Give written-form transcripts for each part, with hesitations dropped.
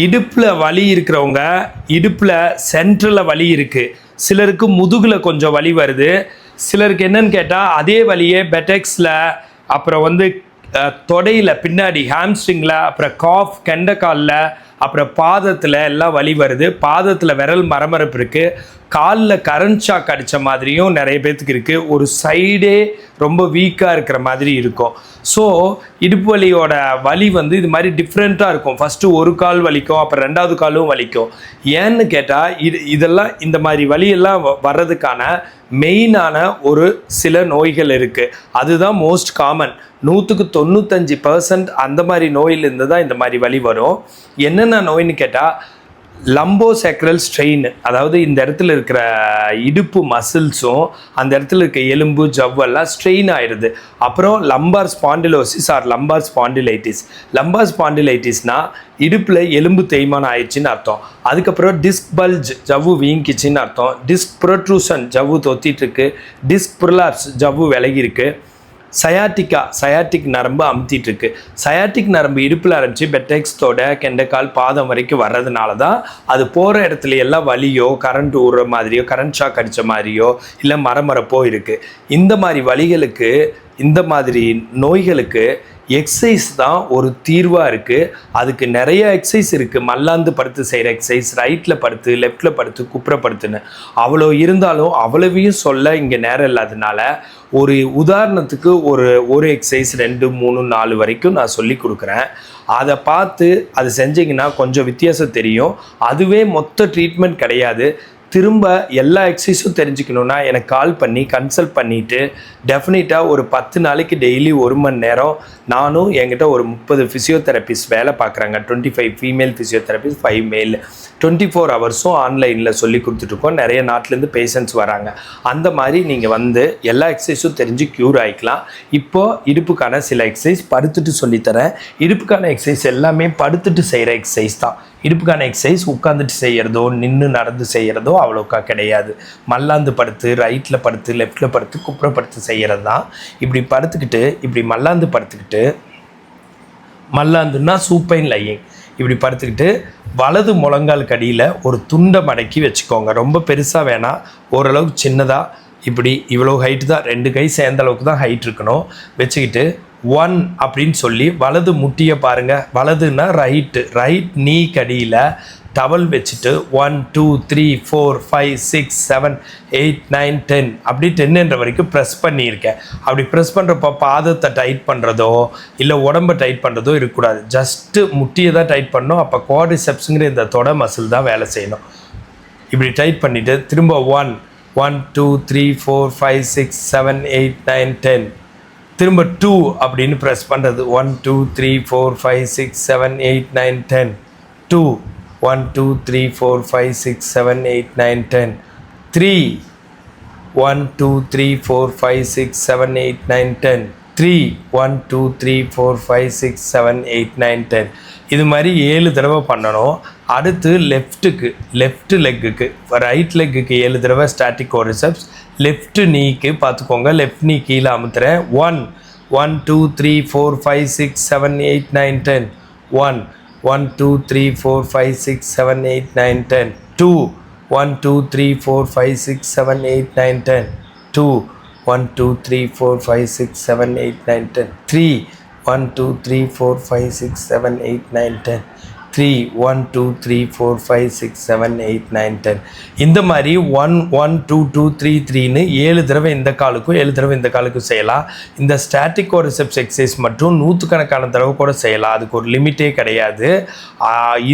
இடுப்பில் வலி இருக்கிறவங்க இடுப்பில் சென்ட்ரலில் வலி இருக்குது, சிலருக்கு முதுகில் கொஞ்சம் வலி வருது, சிலருக்கு என்னன்னு கேட்டால் அதே வலியே பெட்டெக்ஸில், அப்புறம் வந்து தொடையில் பின்னாடி ஹாம்ஸ்ட்ரிங்கில், அப்புறம் காஃப் கெண்டைக்காலில், அப்புறம் பாதத்தில் எல்லாம் வலி வருது. பாதத்தில் விரல் மரமரப்பு இருக்குது, காலில் கரண்ட் ஷாக் அடித்த மாதிரியும் நிறைய பேர்த்துக்கு இருக்குது, ஒரு சைடே ரொம்ப வீக்காக இருக்கிற மாதிரி இருக்கும். ஸோ இடுப்பு வலியோட வலி வந்து இது மாதிரி டிஃப்ரெண்ட்டாக இருக்கும். ஃபஸ்ட்டு ஒரு கால் வலிக்கும், அப்புறம் ரெண்டாவது காலும் வலிக்கும். ஏன்னு கேட்டால் இதெல்லாம் இந்த மாதிரி வலியெல்லாம் வர்றதுக்கான மெயினான ஒரு சில நோய்கள் இருக்குது. அதுதான் மோஸ்ட் காமன். 95% அந்த மாதிரி நோயிலிருந்து தான் இந்த மாதிரி வலி வரும். என்னென்ன நோயின்னு கேட்டால் லம்போசேக்ரல் ஸ்ட்ரெயின், அதாவது இந்த இடத்துல இருக்கிற இடுப்பு மசில்ஸும் அந்த இடத்துல இருக்க எலும்பு ஜவ்வெல்லாம் ஸ்ட்ரெயின் ஆயிடுது. அப்புறம் lumbar spondylosis or lumbar spondylitis. லம்பார் ஸ்பாண்டிலைட்டிஸ்னால் இடுப்பில் எலும்பு தேய்மானம் ஆயிடுச்சின்னு அர்த்தம். அதுக்கப்புறம் டிஸ்க் பல்ஜ், ஜவ்வு வீங்கிச்சின்னு அர்த்தம். டிஸ்க் ப்ரொட்ரூஷன், ஜவ்வு தொத்திட்டுருக்கு. டிஸ்க் ப்ரொலாப்ஸ், ஜவ்வு விலகிருக்கு. சயாட்டிக் நரம்பு அமுத்திட்டு இருக்கு. சயாட்டிக் நரம்பு இடுப்பில் ஆரம்பித்து பெட்டெக்ஸ்தோட கெண்டைக்கால் பாதம் வரைக்கும் வர்றதுனால தான் அது போகிற இடத்துல எல்லாம் வலியோ, கரண்ட் ஊறுற மாதிரியோ, கரண்ட் ஷாக் அடித்த மாதிரியோ, இல்லை மரமரப்போ இருக்குது. இந்த மாதிரி வலிகளுக்கு, இந்த மாதிரி நோய்களுக்கு எக்ஸசைஸ் தான் ஒரு தீர்வாக இருக்குது. அதுக்கு நிறைய எக்ஸசைஸ் இருக்குது. மல்லாந்து படுத்து செய்கிற எக்ஸசைஸ், ரைட்டில் படுத்து, லெஃப்டில் படுத்து, குப்புறப்படுத்துன்னு அவ்வளோ இருந்தாலும் அவ்வளவையும் சொல்ல இங்கே நேரம் இல்லாததுனால ஒரு உதாரணத்துக்கு ஒரு எக்ஸசைஸ் 2, 3, 4 வரைக்கும் நான் சொல்லி கொடுக்குறேன். அதை பார்த்து அது செஞ்சிங்கன்னா கொஞ்சம் வித்தியாசம் தெரியும். அதுவே மொத்த ட்ரீட்மெண்ட் கிடையாது. திரும்ப எல்லா எக்ஸசைஸும் தெரிஞ்சுக்கணுன்னா எனக்கு கால் பண்ணி கன்சல்ட் பண்ணிவிட்டு டெஃபினட்டாக ஒரு 10 நாளைக்கு டெய்லி 1 மணி நேரம் நானும் என்கிட்ட ஒரு 30 ஃபிசியோதெரபிஸ்ட் வேலை பார்க்குறாங்க. 25 ஃபீமேல் ஃபிசியோதெரபிஸ்ட், 5 மேல். 24 ஹவர்ஸும் ஆன்லைனில் சொல்லி கொடுத்துட்ருக்கோம். நிறைய நாட்டிலேருந்து பேஷண்ட்ஸ் வராங்க. அந்த மாதிரி நீங்கள் வந்து எல்லா எக்ஸசைஸும் தெரிஞ்சு க்யூர் ஆகிக்கலாம். இப்போது இடுப்புக்கான சில எக்ஸசைஸ் படுத்துட்டு சொல்லித்தரேன். இடுப்புக்கான எக்ஸசைஸ் எல்லாமே படுத்துட்டு செய்கிற எக்ஸசைஸ் தான். இடுப்புக்கான எக்ஸசைஸ் உட்காந்துட்டு செய்கிறதோ, நின்று நடந்து செய்கிறதோ அவ்வளோக்கா கிடையாது. மல்லாந்து படுத்து, ரைட்டில் படுத்து, லெஃப்டில் படுத்து, குப்புறப்படுத்து செய்கிறது தான். இப்படி படுத்துக்கிட்டு, இப்படி மல்லாந்து படுத்துக்கிட்டு, மல்லாந்துன்னா சூப்பைன் லையிங், இப்படி படுத்துக்கிட்டு வலது முழங்கால் கடியில் ஒரு துண்டை மடக்கி வச்சுக்கோங்க. ரொம்ப பெருசாக வேணாம், ஓரளவுக்கு சின்னதாக, இப்படி இவ்வளோ ஹைட்டு தான், 2 கை சேர்ந்த அளவுக்கு தான் ஹைட் இருக்கணும். வச்சுக்கிட்டு 1 அப்படின்னு சொல்லி வலது முட்டியை பாருங்கள். வலதுன்னா ரைட் நீ கடியில் டவல் வச்சுட்டு 1 2 3 4 5 6 7 8 9 10 அப்படி 10 வரைக்கும் ப்ரெஸ் பண்ணியிருக்கேன். அப்படி ப்ரெஸ் பண்ணுறப்போ பாதத்தை டைட் பண்ணுறதோ இல்லை உடம்பை டைட் பண்ணுறதோ இருக்கக்கூடாது. ஜஸ்ட்டு முட்டியை தான் டைட் பண்ணணும். அப்போ குவாட்ரிசெப்ஸுங்கிற இந்த தொடை மசில் தான் வேலை செய்யணும். இப்படி டைட் பண்ணிவிட்டு திரும்ப 1 1 2 3 4 5 6 7 8 9 10, திரும்ப 2 அப்படின்னு ப்ரெஸ் பண்ணுறது. 1 2 3 4 5 6 7 8 9 10, 2 1 2 3 4 5 6 7 8 9 10, 3 1 2 3 4 5 6 7 8 9 10, 3 1 2 3 4 5 6 7 8 9 10. இது மாதிரி 7 தடவை பண்ணணும். அடுத்து லெஃப்ட் லெக்குக்கு, ரைட் லெக்குக்கு 7 தடவை ஸ்டாட்டிக் குவாட்ரிசெப்ஸ். லெஃப்ட் நீக்கு பார்த்துக்கோங்க, லெஃப்ட் நீ கீழே அமுத்துறேன். 1 1 2 3 4 5 6 7 8 9 10, 1 1 2 3 4 5 6 7 8 9 10, 2 1 2 3 4 5 6 7 8 9 10, 2 1 2 3 4 5 6 7 8 9 10, 3 1 2 3 4 5 6 7 8 9 10, 3 1 2 3 4 5 6 7 8 9 10. இந்த மாதிரி 1 1 2 2 3 3ன்னு 7 தடவை இந்த காலுக்கும் 7 தடவை இந்த காலுக்கும் செய்யலாம். இந்த ஸ்டாட்டிக் குவாட்ரிசெப்ஸ் எக்ஸசைஸ் மட்டும் 100கணக்கான தடவை கூட செய்யலாம். அதுக்கு ஒரு லிமிட்டே கிடையாது.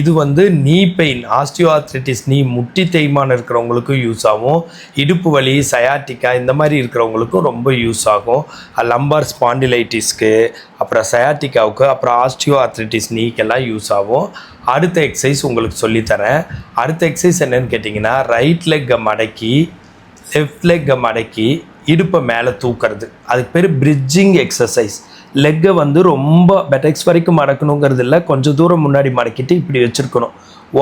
இது வந்து நீ பெயின், ஆஸ்டியோஆர்த்ரைட்டிஸ், நீ முட்டி தேய்மானம் இருக்கிறவங்களுக்கும் யூஸ் ஆகும். இடுப்பு வலி, சயாட்டிக்கா இந்த மாதிரி இருக்கிறவங்களுக்கும் ரொம்ப யூஸ் ஆகும். லம்பார் ஸ்பாண்டிலைட்டிஸ்க்கு, அப்புறம் சயாட்டிக்காவுக்கு, அப்புறம் ஆஸ்டியோஆர்த்ரைட்டிஸ் நீக்கெல்லாம் யூஸ் ஆகும். அடுத்த எக்ஸசைஸ் உங்களுக்கு சொல்லித்தரேன். அடுத்த எக்ஸசைஸ் என்னன்னு கேட்டிங்கன்னா, ரைட் லெக்கை மடக்கி லெஃப்ட் லெக்கை மடக்கி இடுப்பை மேலே தூக்கிறது. அதுக்கு பேர் பிரிட்ஜிங் எக்ஸசைஸ். லெக்கை வந்து ரொம்ப பெட்டெக்ஸ் வரைக்கும் மடக்கணுங்கிறது இல்லை, கொஞ்சம் தூரம் முன்னாடி மடக்கிட்டு இப்படி வச்சுருக்கணும்.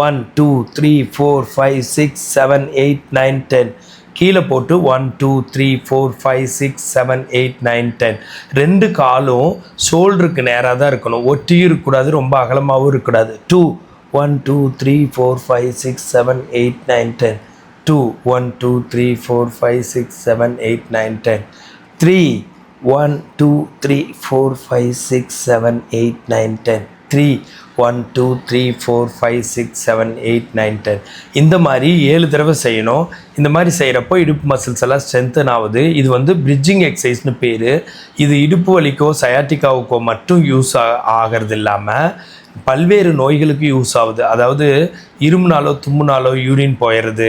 1 2 3 4 5 6 7 8 9 10, கீழே போட்டு 1 2 3 4 5 6 7 8 9 10. 2 காலும் ஷோல்டருக்கு நேராக தான் இருக்கணும். ஒட்டியும் இருக்கக்கூடாது, ரொம்ப அகலமாகவும் இருக்கக்கூடாது. 2 1 2 3 4 5 6 7 8 9 10 2 1 2 3 4 5 6 7 8 9 10 3 1 2 3 4 5 6 7 8 9 10 3 1 2 3 4 5 6 7 8 9 10 இந்த மாதிரி 7 தடவை செய்யணும். இந்த மாதிரி செய்கிறப்போ இடுப்பு மசில்ஸ் எல்லாம் ஸ்ட்ரென்தன் ஆகுது. இது வந்து பிரிட்ஜிங் எக்ஸசைஸ்னு பேர். இது இடுப்பு வலிக்கோ சயாட்டிக்காவுக்கோ மட்டும் யூஸ் ஆகிறது இல்லாமல் பல்வேறு நோய்களுக்கு யூஸ் ஆகுது. அதாவது இருமுனாலோ தும்முனாலோ யூரின் போயிடுறது,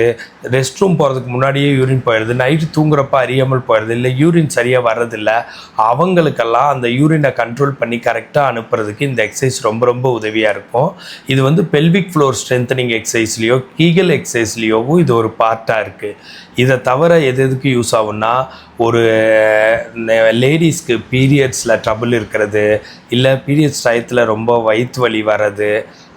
ரெஸ்ட் ரூம் போகிறதுக்கு முன்னாடியே யூரின் போயிடுறது, நைட்டு தூங்குறப்ப அறியாமல் போயிடுறது, இல்லை யூரின் சரியாக வர்றதில்ல, அவங்களுக்கெல்லாம் அந்த யூரினை கண்ட்ரோல் பண்ணி கரெக்டாக அனுப்புறதுக்கு இந்த எக்ஸசைஸ் ரொம்ப ரொம்ப உதவியாக இருக்கும். இது வந்து பெல்விக் ஃப்ளோர் ஸ்ட்ரென்தனிங் எக்ஸசைஸ்லேயோ கீகல் எக்ஸசைஸ்லேயோவும் இது ஒரு பார்ட்டாக இருக்குது. இதை தவிர எதுக்கு யூஸ் ஆகும்னா, ஒரு லேடிஸ்க்கு பீரியட்ஸில் ட்ரபிள் இருக்கிறது, இல்லை பீரியட்ஸ் டயத்தில் ரொம்ப வயிற்று வலி வர்றது,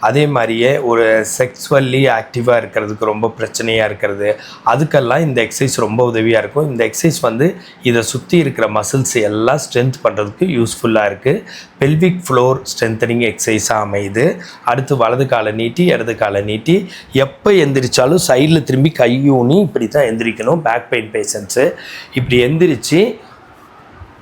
அதே மாதிரியே ஒரு செக்ஸுவல்லி ஆக்டிவாக இருக்கிறதுக்கு ரொம்ப பிரச்சனையாக இருக்கிறது, அதுக்கெல்லாம் இந்த எக்ஸசைஸ் ரொம்ப உதவியாக இருக்கும். இந்த எக்ஸசைஸ் வந்து இதை சுற்றி இருக்கிற மசில்ஸ் எல்லாம் ஸ்ட்ரென்த் பண்ணுறதுக்கு யூஸ்ஃபுல்லாக இருக்குது. பெல்விக் ஃப்ளோர் ஸ்ட்ரென்தனிங் எக்ஸசைஸாக அமையுது. அடுத்து வலது காலை நீட்டி இடது காலை நீட்டி எப்போ எந்திரிச்சாலும் சைடில் திரும்பி கையூனி இப்படி தான் எந்திரிக்கணும். பேக் பெயின் பேஷண்ட்ஸு இப்படி எந்திரிச்சு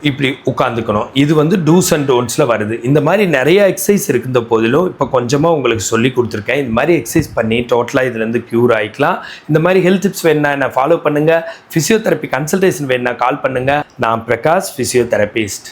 இப்படி உட்காந்துக்கணும். இது வந்து டூஸ் அண்ட் டோன்ட்ஸில் வருது. இந்த மாதிரி நிறைய எக்ஸசைஸ் இருக்கின்ற போதிலும் இப்போ கொஞ்சமாக உங்களுக்கு சொல்லி கொடுத்துருக்கேன். இந்த மாதிரி எக்ஸசைஸ் பண்ணி டோட்டலாக இதுலேருந்து க்யூர் ஆகிக்கலாம். இந்த மாதிரி ஹெல்த் டிப்ஸ் வேணுன்னா என்ன ஃபாலோ பண்ணுங்கள். ஃபிசியோதெரப்பி கன்சல்டேஷன் வேணுன்னா கால் பண்ணுங்கள். நான் பிரகாஷ், ஃபிசியோதெரபிஸ்ட்.